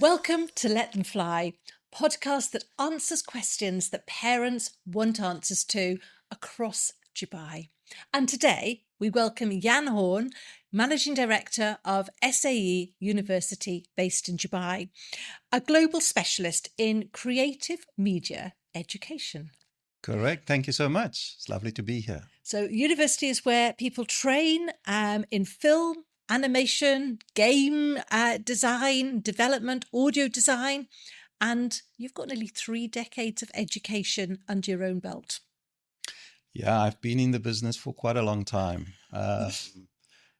Welcome to Let Them Fly, podcast that answers questions that parents want answers to across Dubai. And today we welcome Jan Horn, Managing Director of SAE University based in Dubai, a global specialist in creative media education. Correct. Thank you so much. It's lovely to be here. So, university is where people train in film, animation, game design, development, audio design, and you've got nearly 3 decades of education under your own belt. Yeah, I've been in the business for quite a long time.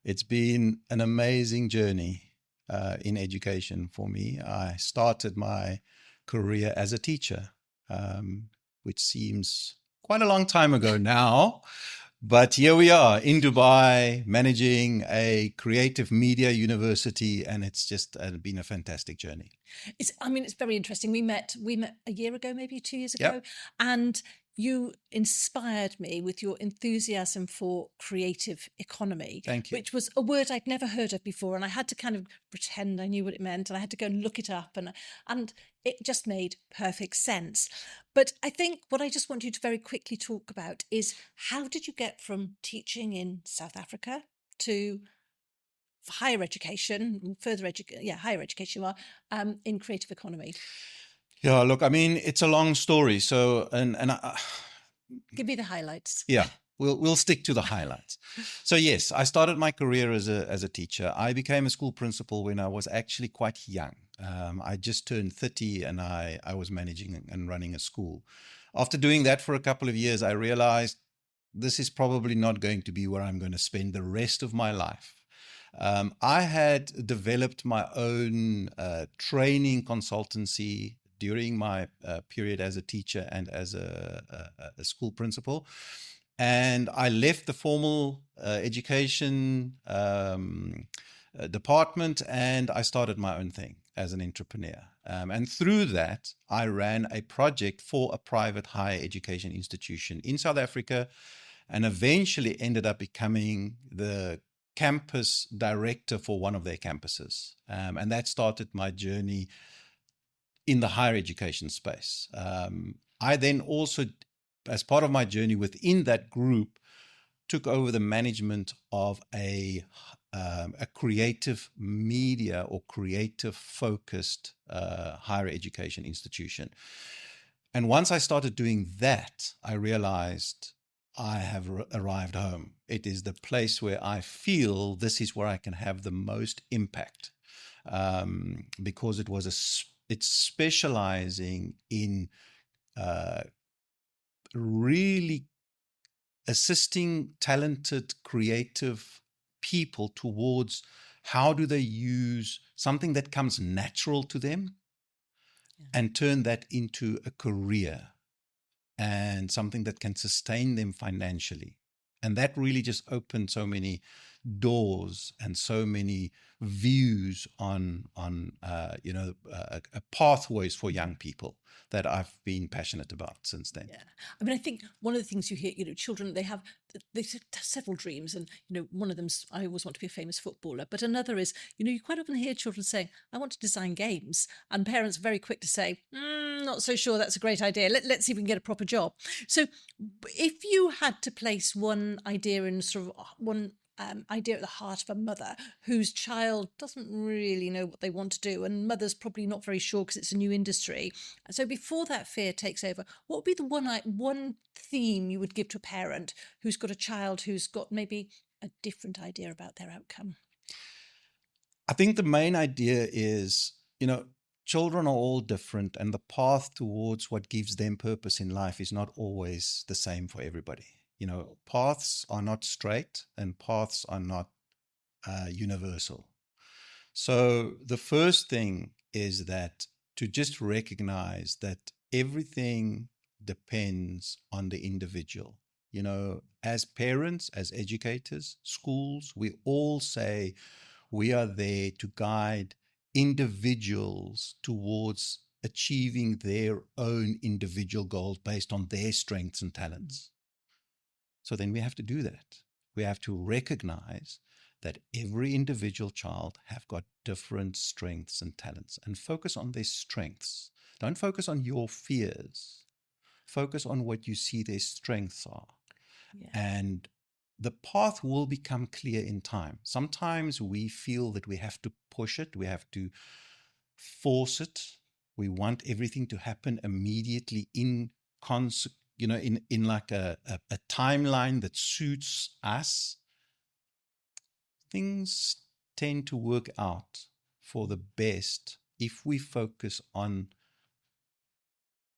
It's been an amazing journey in education for me. I started my career as a teacher, which seems quite a long time ago now. But here we are in Dubai, managing a creative media university, and it's just been a fantastic journey. It's very interesting. We met a year ago, maybe 2 years ago, Yep. and you inspired me with your enthusiasm for creative economy. Thank you. Which was a word I'd never heard of before, and I had to kind of pretend I knew what it meant, and I had to go and look it up, and it just made perfect sense. But I think what I just want you to very quickly talk about is, how did you get from teaching in South Africa to higher education, higher education, in creative economy? Yeah, look, I mean, it's a long story. So, Give me the highlights. yeah, we'll stick to the highlights. So yes, I started my career as a teacher. I became a school principal when I was actually quite young. I just turned 30 and I was managing and running a school. After doing that for a couple of years, I realized this is probably not going to be where I'm going to spend the rest of my life. I had developed my own training consultancy during my period as a teacher and as a school principal. And I left the formal education department and I started my own thing as an entrepreneur. And through that, I ran a project for a private higher education institution in South Africa and eventually ended up becoming the campus director for one of their campuses. And that started my journey in the higher education space. I then also, as part of my journey within that group, took over the management of a creative media or creative focused higher education institution. And once I started doing that, I realized I have arrived home. It is the place where I feel this is where I can have the most impact, because it's specializing in really assisting talented, creative people towards how do they use something that comes natural to them and turn that into a career and something that can sustain them financially. And that really just opened so many doors and so many views on pathways for young people that I've been passionate about since then. Yeah, I think one of the things you hear, children, they have several dreams, and one of them's, I always want to be a famous footballer, but another is, you quite often hear children saying, I want to design games, and parents are very quick to say, not so sure that's a great idea. Let's see if we can get a proper job. So if you had to place one idea in sort of one idea at the heart of a mother whose child doesn't really know what they want to do, and mother's probably not very sure because it's a new industry. So before that fear takes over, what would be the one theme you would give to a parent who's got a child who's got maybe a different idea about their outcome? I think the main idea is, children are all different, and the path towards what gives them purpose in life is not always the same for everybody. Paths are not straight and paths are not universal. So the first thing is that to just recognize that everything depends on the individual. As parents, as educators, schools, we all say we are there to guide individuals towards achieving their own individual goals based on their strengths and talents. So then we have to do that. We have to recognize that every individual child have got different strengths and talents, and focus on their strengths. Don't focus on your fears. Focus on what you see their strengths are. Yeah. And the path will become clear in time. Sometimes we feel that we have to push it, we have to force it. We want everything to happen immediately in like a timeline that suits us. Things tend to work out for the best if we focus on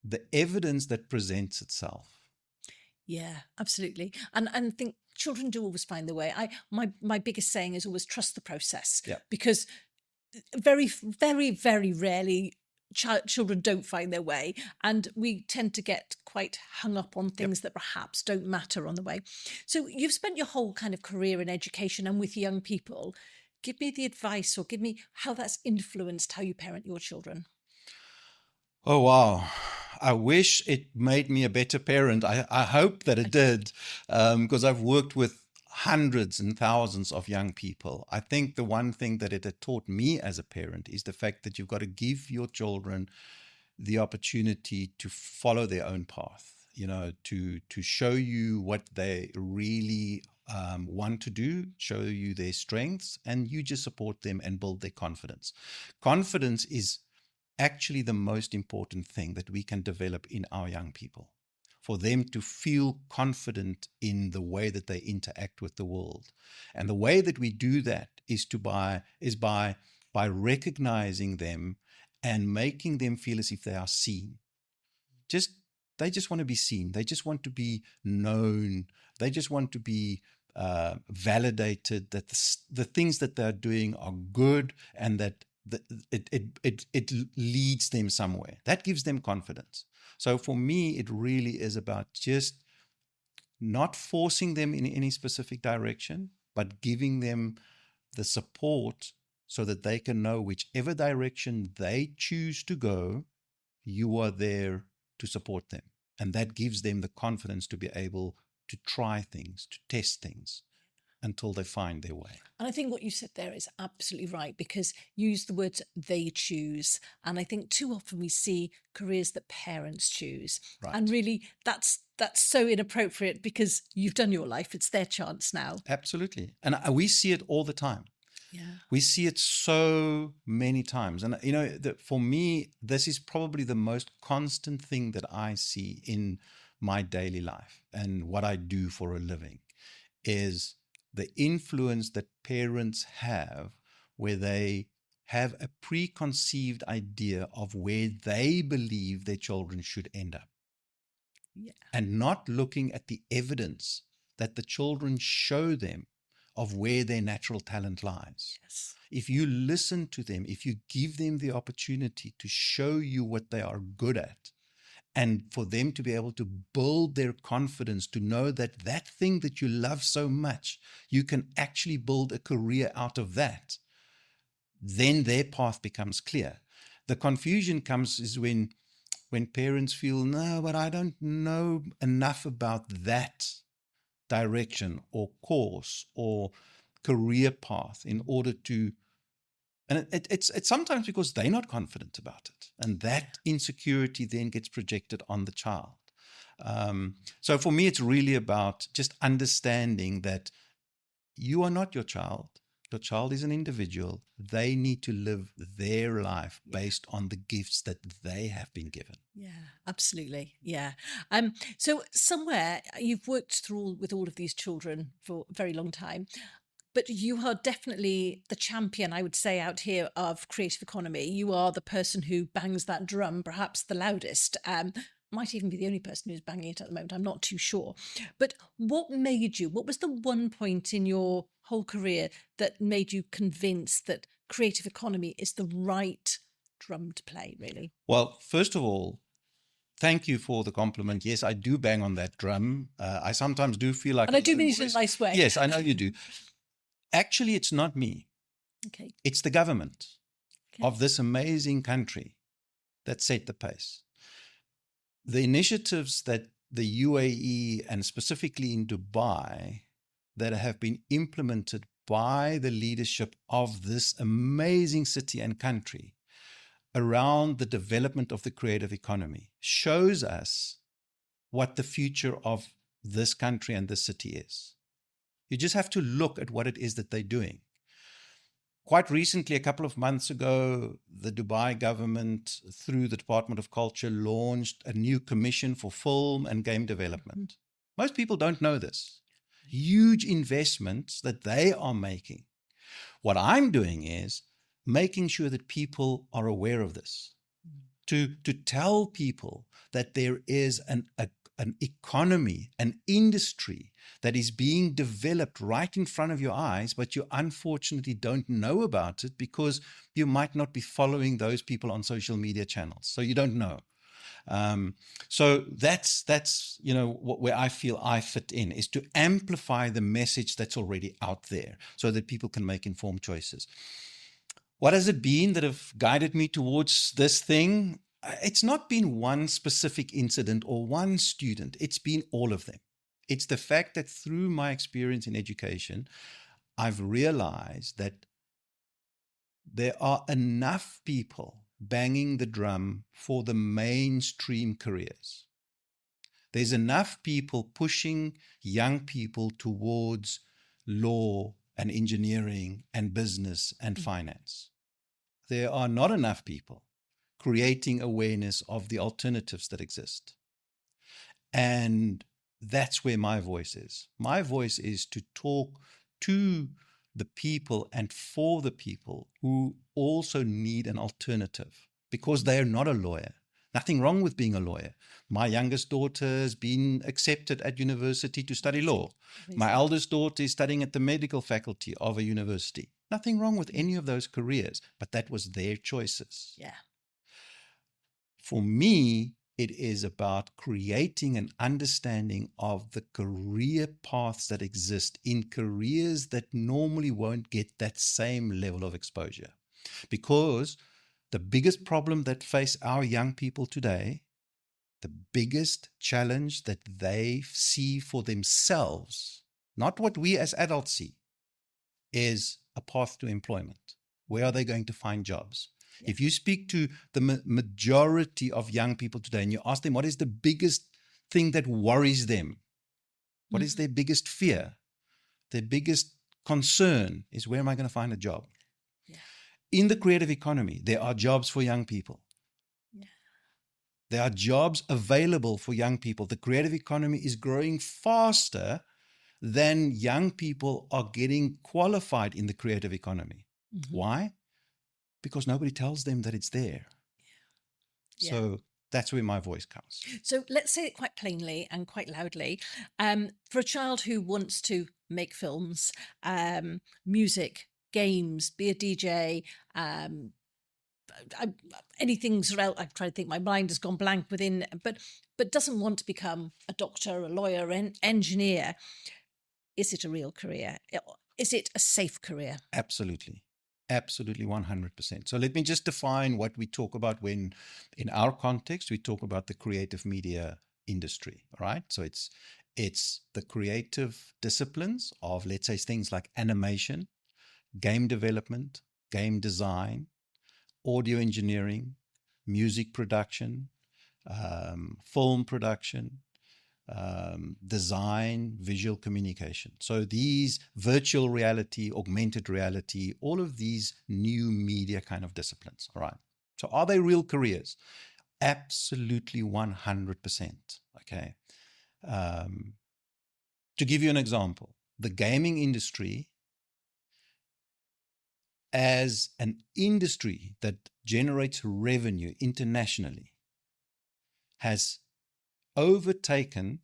the evidence that presents itself. Yeah, absolutely. And I think children do always find their way. My biggest saying is always trust the process. Yeah. Because very, very, very rarely children don't find their way, and we tend to get quite hung up on things that perhaps don't matter on the way. So you've spent your whole kind of career in education and with young people. Give me the advice, or give me how that's influenced how you parent your children. Oh, wow. I wish it made me a better parent. I hope that it did, because I've worked with hundreds and thousands of young people. I think the one thing that it had taught me as a parent is the fact that you've got to give your children the opportunity to follow their own path, to show you what they really want to do, show you their strengths, and you just support them and build their confidence. Confidence is actually the most important thing that we can develop in our young people, for them to feel confident in the way that they interact with the world. And the way that we do that is by recognizing them and making them feel as if they are seen. They just want to be seen. They just want to be known. They just want to be validated that the things that they're doing are good, and that it leads them somewhere. That gives them confidence. So for me, it really is about just not forcing them in any specific direction, but giving them the support so that they can know whichever direction they choose to go, you are there to support them. And that gives them the confidence to be able to try things, to test things, until they find their way. And I think what you said there is absolutely right, because you use the words they choose. And I think too often we see careers that parents choose. Right. And really that's so inappropriate, because you've done your life. It's their chance now. Absolutely. And we see it all the time. Yeah. We see it so many times. And, for me, this is probably the most constant thing that I see in my daily life and what I do for a living, is the influence that parents have, where they have a preconceived idea of where they believe their children should end up. Yeah. And not looking at the evidence that the children show them of where their natural talent lies. Yes. If you listen to them, if you give them the opportunity to show you what they are good at, and for them to be able to build their confidence, to know that that thing that you love so much, you can actually build a career out of that, then their path becomes clear. The confusion comes is when parents feel, no, but I don't know enough about that direction or course or career path in order to. And it's sometimes because they're not confident about it. And that insecurity then gets projected on the child. So for me, it's really about just understanding that you are not your child. Your child is an individual. They need to live their life based on the gifts that they have been given. Yeah, absolutely. Yeah. So somewhere you've worked with all of these children for a very long time. But you are definitely the champion, I would say, out here of creative economy. You are the person who bangs that drum, perhaps the loudest. Might even be the only person who's banging it at the moment. I'm not too sure. But what was the one point in your whole career that made you convinced that creative economy is the right drum to play, really? Well, first of all, thank you for the compliment. Yes, I do bang on that drum. I sometimes do feel like... And I do mean it in a nice way. Yes, I know you do. Actually, it's not me. Okay. It's the government of this amazing country that set the pace. The initiatives that the UAE and specifically in Dubai that have been implemented by the leadership of this amazing city and country around the development of the creative economy shows us what the future of this country and this city is. You just have to look at what it is that they're doing. Quite recently, a couple of months ago, the Dubai government, through the Department of Culture, launched a new commission for film and game development. Most people don't know this. Huge investments that they are making. What I'm doing is making sure that people are aware of this, to tell people that there is an economy, an industry that is being developed right in front of your eyes, but you unfortunately don't know about it because you might not be following those people on social media channels. So you don't know. So that's where I feel I fit in, is to amplify the message that's already out there so that people can make informed choices. What has it been that have guided me towards this thing? It's not been one specific incident or one student. It's been all of them. It's the fact that through my experience in education, I've realized that there are enough people banging the drum for the mainstream careers. There's enough people pushing young people towards law and engineering and business and finance. There are not enough people creating awareness of the alternatives that exist. And that's where my voice is. My voice is to talk to the people and for the people who also need an alternative, because they are not a lawyer. Nothing wrong with being a lawyer. My youngest daughter has been accepted at university to study law. My eldest daughter is studying at the medical faculty of a university. Nothing wrong with any of those careers, but that was their choices. Yeah. For me, it is about creating an understanding of the career paths that exist in careers that normally won't get that same level of exposure. Because the biggest problem that face our young people today, the biggest challenge that they see for themselves, not what we as adults see, is a path to employment. Where are they going to find jobs? Yeah. If you speak to the majority of young people today and you ask them what is the biggest thing that worries them, what is their biggest fear, their biggest concern is, where am I going to find a job? Yeah. In the creative economy, there are jobs for young people. Yeah. There are jobs available for young people. The creative economy is growing faster than young people are getting qualified in the creative economy. Mm-hmm. Why? Because nobody tells them that it's there. Yeah. So that's where my voice comes. So let's say it quite plainly and quite loudly. For a child who wants to make films, music, games, be a DJ, anything else, I'm trying to think, my mind has gone blank within, but doesn't want to become a doctor, a lawyer, an engineer, is it a real career? Is it a safe career? Absolutely. Absolutely, 100%. So let me just define what we talk about when, in our context, we talk about the creative media industry, right? So it's the creative disciplines of, let's say, things like animation, game development, game design, audio engineering, music production, film production, design, visual communication. So these virtual reality, augmented reality, all of these new media kind of disciplines. All right. So are they real careers? Absolutely 100%. Okay. To give you an example, the gaming industry as an industry that generates revenue internationally has overtaken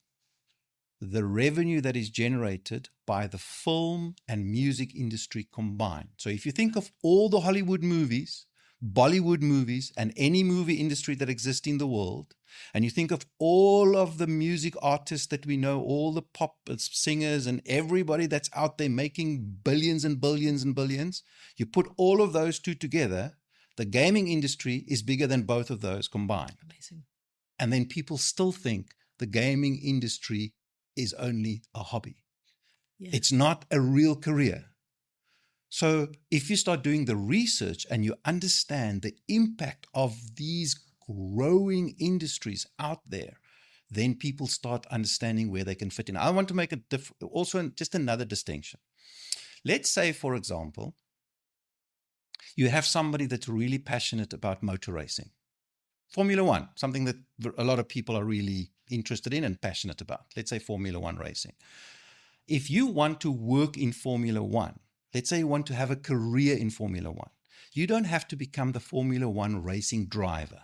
the revenue that is generated by the film and music industry combined. So if you think of all the Hollywood movies, Bollywood movies, and any movie industry that exists in the world, and you think of all of the music artists that we know, all the pop singers and everybody that's out there making billions and billions and billions, you put all of those two together, the gaming industry is bigger than both of those combined. Amazing. And then people still think the gaming industry is only a hobby. Yeah. It's not a real career. So if you start doing the research and you understand the impact of these growing industries out there, then people start understanding where they can fit in. I want to make also just another distinction. Let's say, for example, you have somebody that's really passionate about motor racing. Formula One, something that a lot of people are really interested in and passionate about. Let's say Formula One racing. If you want to work in Formula One, let's say you want to have a career in Formula One, you don't have to become the Formula One racing driver.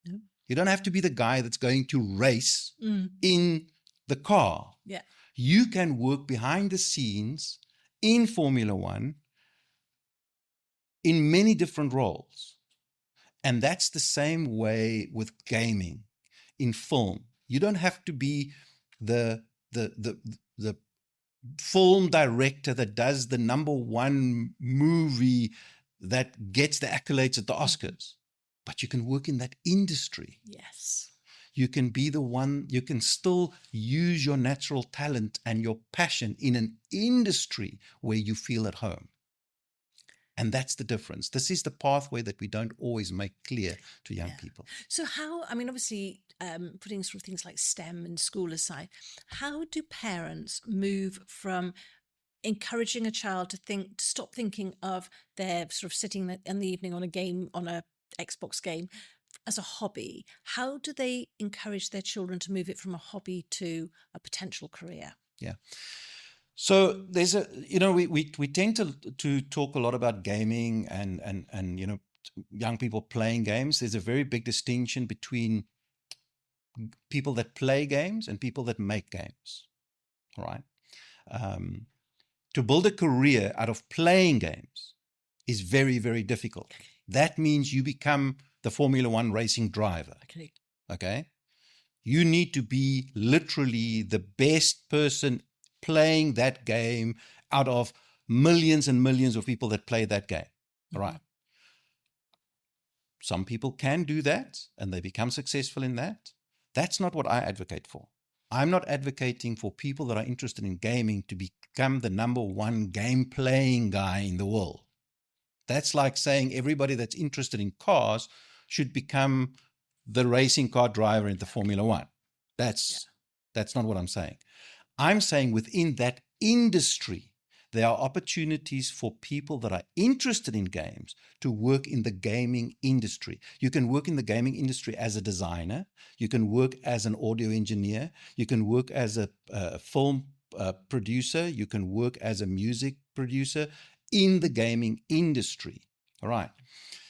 No. You don't have to be the guy that's going to race in the car. Yeah. You can work behind the scenes in Formula One in many different roles. And that's the same way with gaming, in film. You don't have to be the film director that does the #1 movie that gets the accolades at the Oscars, but you can work in that industry. Yes. You can be the one, you can still use your natural talent and your passion in an industry where you feel at home. And that's the difference. This is the pathway that we don't always make clear to young people. So how, I mean, obviously, putting sort of things like STEM and school aside, how do parents move from encouraging a child to stop thinking of their sort of sitting in the evening on a Xbox game as a hobby? How do they encourage their children to move it from a hobby to a potential career? Yeah. So there's we tend to talk a lot about gaming and young people playing games. There's a very big distinction between people that play games and people that make games. All right. To build a career out of playing games is very, very difficult. That means you become the Formula One racing driver. Okay. You need to be literally the best person playing that game out of millions and millions of people that play that game. All right. Some people can do that and they become successful in that. That's not what I advocate for. I'm not advocating for people that are interested in gaming to become the #1 game playing guy in the world. That's like saying everybody that's interested in cars should become the racing car driver in the Formula One. That's not what I'm saying. I'm saying within that industry, there are opportunities for people that are interested in games to work in the gaming industry. You can work in the gaming industry as a designer. You can work as an audio engineer. You can work as a film producer. You can work as a music producer in the gaming industry. All right.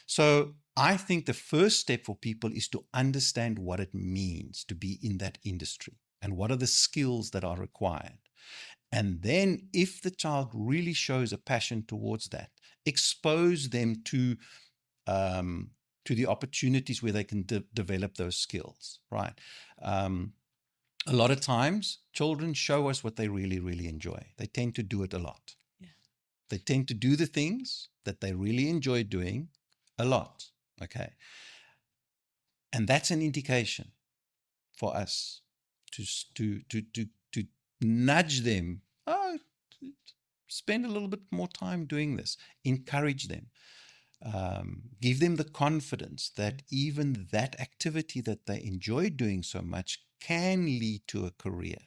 So I think the first step for people is to understand what it means to be in that industry and what are the skills that are required. And then if the child really shows a passion towards that, expose them to the opportunities where they can develop those skills, right? A lot of times, children show us what they really, really enjoy. They tend to do it a lot. Yeah. They tend to do the things that they really enjoy doing a lot, okay? And that's an indication for us to nudge them. Oh, spend a little bit more time doing this. Encourage them. Give them the confidence that even that activity that they enjoy doing so much can lead to a career,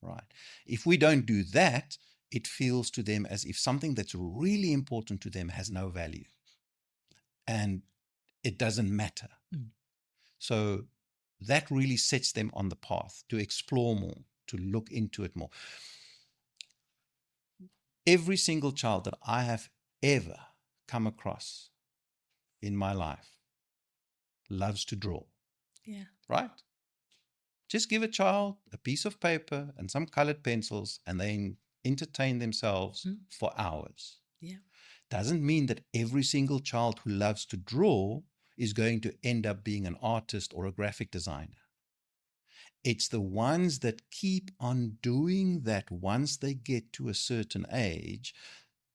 right? If we don't do that, it feels to them as if something that's really important to them has no value and it doesn't matter. So that really sets them on the path to explore more, to look into it more. Every single child that I have ever come across in my life loves to draw. Yeah. Right? Just give a child a piece of paper and some colored pencils and they entertain themselves for hours. Yeah. Doesn't mean that every single child who loves to draw is going to end up being an artist or a graphic designer. It's the ones that keep on doing that once they get to a certain age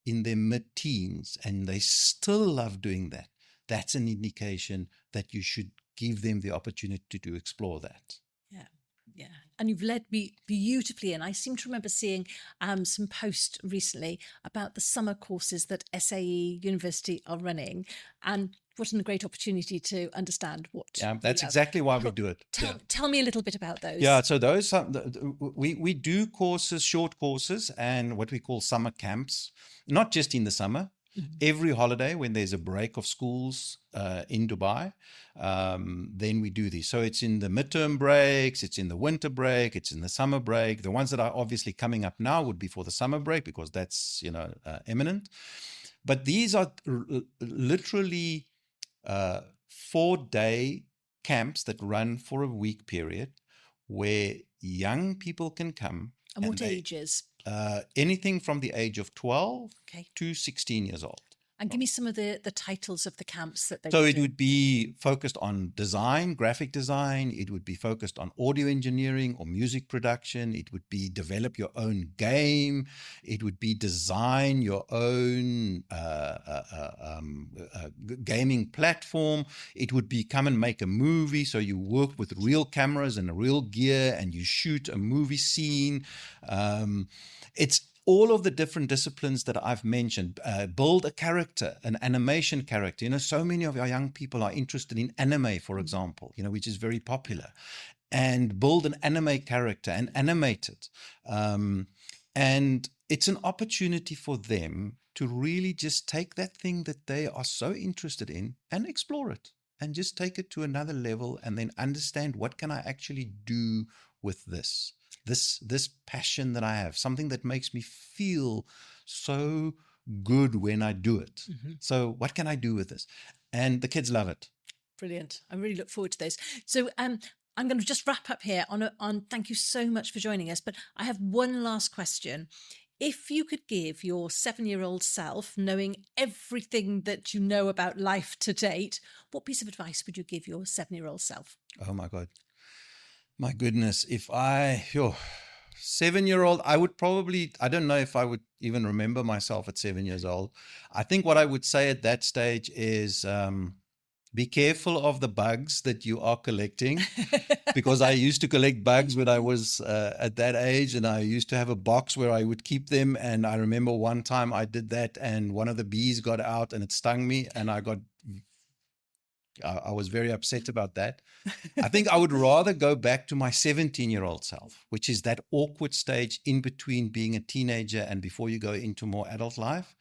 in their mid-teens and they still love doing that. That's an indication that you should give them the opportunity to explore that. Yeah. Yeah. and you've led me beautifully. And I seem to remember seeing some posts recently about the summer courses that SAE University are running, and what a great opportunity to understand what Yeah, you that's love. exactly why we do it. Tell me a little bit about those. Yeah, so those we do courses, short courses, and what we call summer camps, not just in the summer. Every holiday, when there's a break of schools in Dubai, then we do these. So it's in the midterm breaks, it's in the winter break, it's in the summer break. The ones that are obviously coming up now would be for the summer break because that's imminent. But these are literally 4-day camps that run for a week period, where young people can come. And what ages? Anything from the age of 12 Okay. to 16 years old. And give me some of the titles of the camps that they So do. it would be focused on design, graphic design. It would be focused on audio engineering or music production. It would be develop your own game. It would be design your own gaming platform. It would be come and make a movie. So you work with real cameras and real gear and you shoot a movie scene. It's all of the different disciplines that I've mentioned. Build a character, an animation character. So many of our young people are interested in anime, for example, which is very popular. And build an anime character and animate it. And it's an opportunity for them to really just take that thing that they are so interested in and explore it and just take it to another level and then understand what can I actually do with this passion that I have, something that makes me feel so good when I do it. So what can I do with this? And the kids love it. Brilliant. I really look forward to those. So I'm going to just wrap up here on thank you so much for joining us. But I have one last question. If you could give your 7-year-old self, knowing everything that you know about life to date, what piece of advice would you give your 7-year-old self? Oh my God. My goodness, if 7-year-old, I would probably, I don't know if I would even remember myself at 7 years old. I think what I would say at that stage is be careful of the bugs that you are collecting, because I used to collect bugs when I was at that age, and I used to have a box where I would keep them. And I remember one time I did that and one of the bees got out and it stung me, and I was very upset about that. I think I would rather go back to my 17-year-old self, which is that awkward stage in between being a teenager and before you go into more adult life,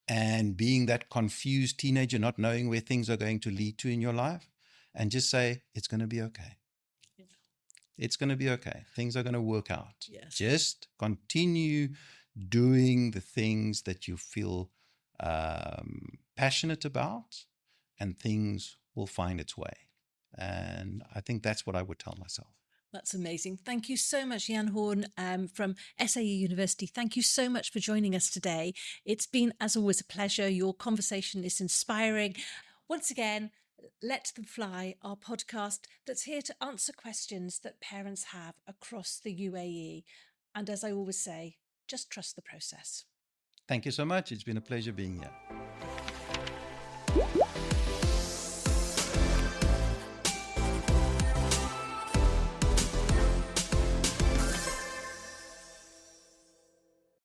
and being that confused teenager, not knowing where things are going to lead to in your life, and just say, it's going to be okay. Yeah. It's going to be okay. Things are going to work out. Yes. Just continue doing the things that you feel passionate about, and things will find its way. And I think that's what I would tell myself. That's amazing. Thank you so much, Jan Horn from SAE University. Thank you so much for joining us today. It's been, as always, a pleasure. Your conversation is inspiring. Once again, Let Them Fly, our podcast that's here to answer questions that parents have across the UAE. And as I always say, just trust the process. Thank you so much. It's been a pleasure being here.